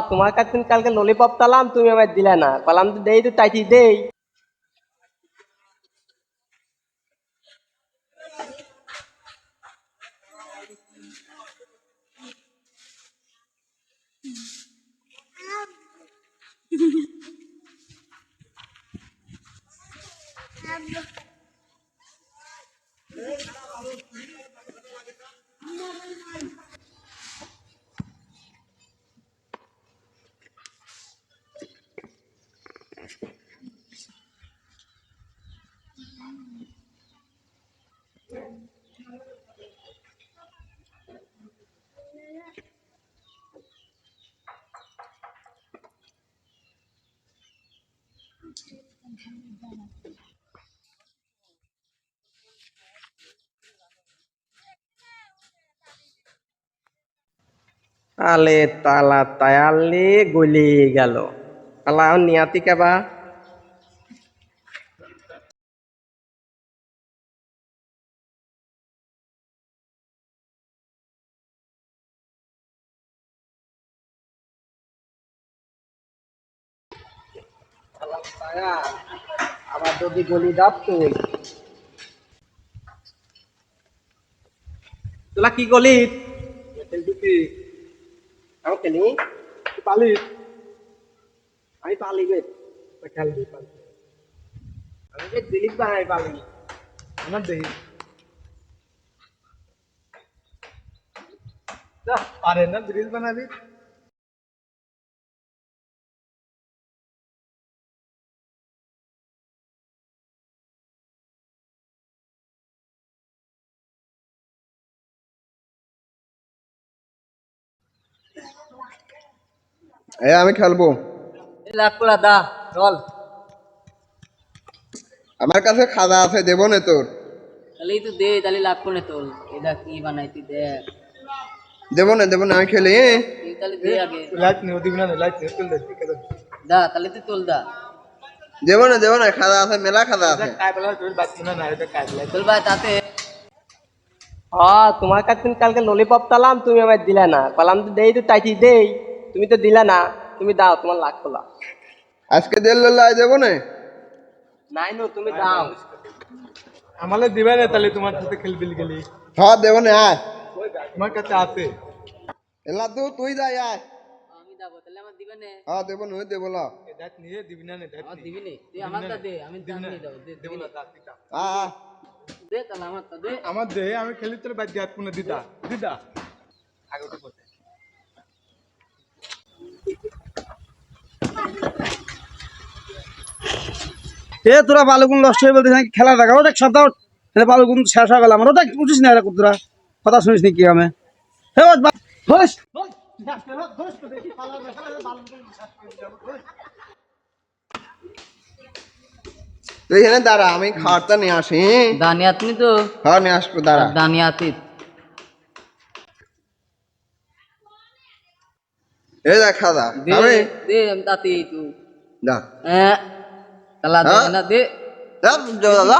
তোমার কাছে কালকে ললিপপ তালাম, তুমি আমার দিলে না, বললাম তো দেই, তো তাইটি দেই। আলে তালা তায়ালে গলি গেল। আলা নিয়াতি কেবা। আবার যদি গলি দাও তুই, তোলা কি গলি আমি খেলি পালি, আমি পালি বে খেলবি পালি, আমি বে দিলীপ বানাই পালি আমার দেখি পারে না ব্রিজ বানাবি। আমি খেলবো। লাকুলা দা চল, আমার কাছে খাজা আছে, দেবো না তোর? তাহলেই তো দে, তাহলে লাভ করে তোল। এটা কি বানাইতি দেখ, দেবো না আমি খেলি। তুই তাহলে দে আগে। লাইট নিয়ে দিবি না, লাইট নিয়ে তুল দে ঠিক আছে। দা তাহলে তুই তোল দা। দেবো না খাজা আছে, মেলা খাজা আছে। কাই বলা তুই বাচ্চা না, এটা কাই বলা তোল ভাই তাতে। তোমার কাছে কালকে ললিপপ তালাম, তুমি আমার দিলে না, বললাম তো দেই, তো তাইটি দেই, তুমি তো দিলে না। তুমি দাও, তোমার লাখ খোলা আজকে লাই দেবো না। নাই নো, তুমি দাও। আমালে দিবে না, তাহলে তোমার সাথে খেলবি গেলি। হ্যাঁ দেবো না, আয় তোমার কাছে আছে। এলা তুই যাই আয়। আমি দাও, তাহলে আমার দিবে না। হ্যাঁ দেবো না, দেবো না। লাইট নিয়ে দিবি না, লাইট আমার নিয়ে দিবি না, তুই আমার তা দে, আমি দিবি না, দাম দাও, দে দেবো দিবি না, না। দিতা দে তাহলে আমার তা দে। আমার দে, আমি খেলি তোর বাদ দিয়ে পুনে দিতা দিতা আগে উঠে পড়তে। এ তোরা বালুগুন নষ্ট হয়ে বলতে নাকি খেলা দেখা ওটা সপ্তাহ বালুগুন শেষ হয়ে গেল আমার ওটা উঠিস না এরা তোরা কথা শুনিস নি কি আমি তুই এখানে দাঁড়া, আমি খাওয়ারটা নিয়ে আসি। দানিয়াত নি তো, হ্যাঁ নিয়ে আসবো, দাঁড়া। দানিয়াতি এই দেখ খাজা দে, আমি দে আমি তাতে তুই দা তালা দে না দে। দাদা